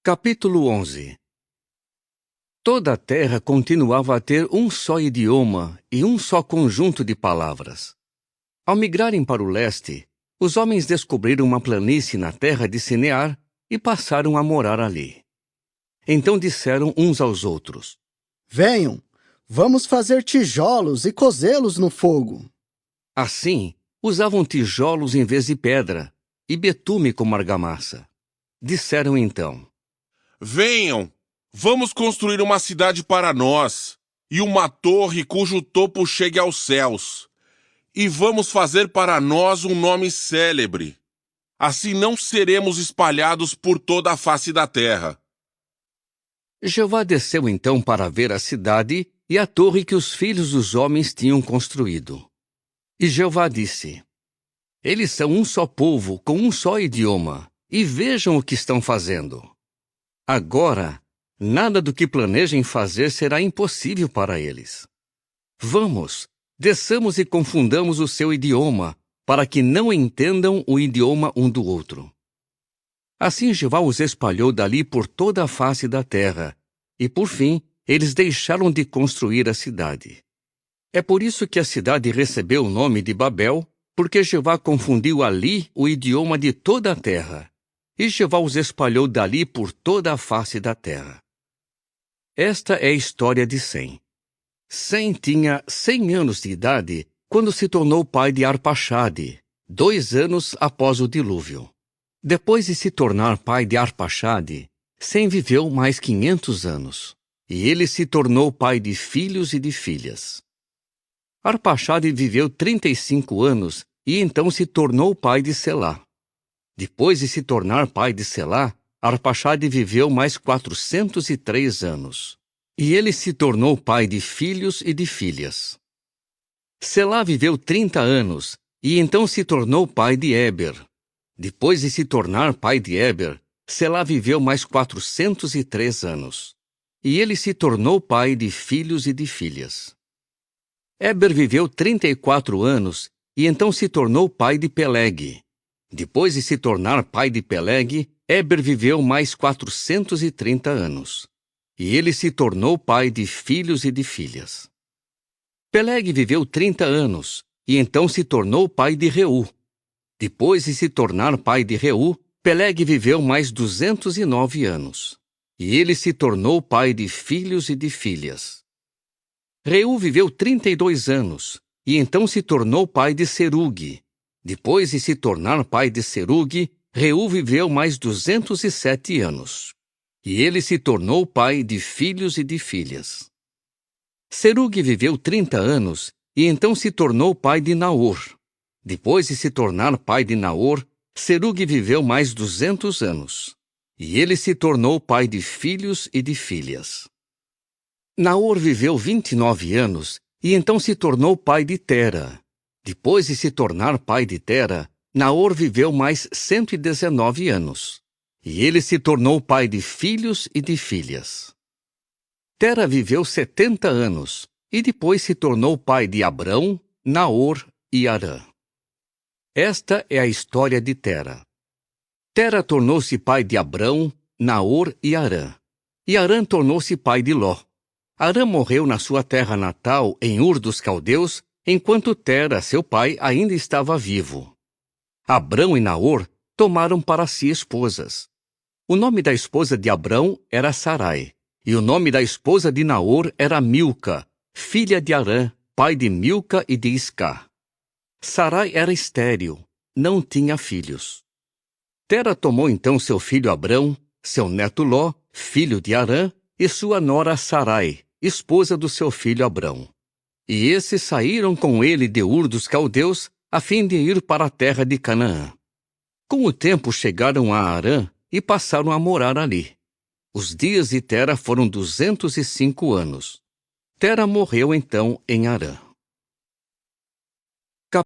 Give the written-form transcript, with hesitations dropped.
Capítulo 11. Toda a terra continuava a ter um só idioma e um só conjunto de palavras. Ao migrarem para o leste, os homens descobriram uma planície na terra de Sinear e passaram a morar ali. Então disseram uns aos outros: Venham, vamos fazer tijolos e cozê-los no fogo. Assim, usavam tijolos em vez de pedra e betume como argamassa. Disseram então: Venham, vamos construir uma cidade para nós, e uma torre cujo topo chegue aos céus. E vamos fazer para nós um nome célebre. Assim não seremos espalhados por toda a face da terra. Jeová desceu então para ver a cidade e a torre que os filhos dos homens tinham construído. E Jeová disse: Eles são um só povo, com um só idioma, e vejam o que estão fazendo. Agora, nada do que planejem fazer será impossível para eles. Vamos, desçamos e confundamos o seu idioma, para que não entendam o idioma um do outro. Assim Jeová os espalhou dali por toda a face da terra, e por fim eles deixaram de construir a cidade. É por isso que a cidade recebeu o nome de Babel, porque Jeová confundiu ali o idioma de toda a terra, e Jeová os espalhou dali por toda a face da terra. Esta é a história de Sem. Sem tinha 100 anos de idade quando se tornou pai de Arpaxade, 2 anos após o dilúvio. Depois de se tornar pai de Arpaxade, Sem viveu mais 500 anos, e ele se tornou pai de filhos e de filhas. Arpaxade viveu 35 anos e então se tornou pai de Selá. Depois de se tornar pai de Selá, Arpaxade viveu mais 403 anos, e ele se tornou pai de filhos e de filhas. Selá viveu 30 anos, e então se tornou pai de Éber. Depois de se tornar pai de Éber, Selá viveu mais 403 anos, e ele se tornou pai de filhos e de filhas. Éber viveu 34 anos, e então se tornou pai de Peleg. Depois de se tornar pai de Peleg, Éber viveu mais 430 anos, e ele se tornou pai de filhos e de filhas. Peleg viveu 30 anos, e então se tornou pai de Reu. Depois de se tornar pai de Reu, Peleg viveu mais 209 anos, e ele se tornou pai de filhos e de filhas. Reu viveu 32 anos, e então se tornou pai de Serugue. Depois de se tornar pai de Serugue, Reu viveu mais 207 anos, e ele se tornou pai de filhos e de filhas. Serugue viveu 30 anos, e então se tornou pai de Naor. Depois de se tornar pai de Naor, Serugue viveu mais 200 anos, e ele se tornou pai de filhos e de filhas. Naor viveu 29 anos, e então se tornou pai de Tera. Depois de se tornar pai de Tera, Naor viveu mais 119 anos, e ele se tornou pai de filhos e de filhas. Tera viveu 70 anos, e depois se tornou pai de Abrão, Naor e Harã. Esta é a história de Tera. Tera tornou-se pai de Abrão, Naor e Harã. E Harã tornou-se pai de Ló. Harã morreu na sua terra natal, em Ur dos Caldeus, enquanto Tera, seu pai, ainda estava vivo. Abrão e Naor tomaram para si esposas. O nome da esposa de Abrão era Sarai, e o nome da esposa de Naor era Milca, filha de Harã, pai de Milca e de Iscá. Sarai era estéril, não tinha filhos. Tera tomou então seu filho Abrão, seu neto Ló, filho de Harã, e sua nora Sarai, esposa do seu filho Abrão. E esses saíram com ele de Ur dos Caldeus, a fim de ir para a terra de Canaã. Com o tempo chegaram a Harã e passaram a morar ali. Os dias de Tera foram 205 anos. Tera morreu então em Harã.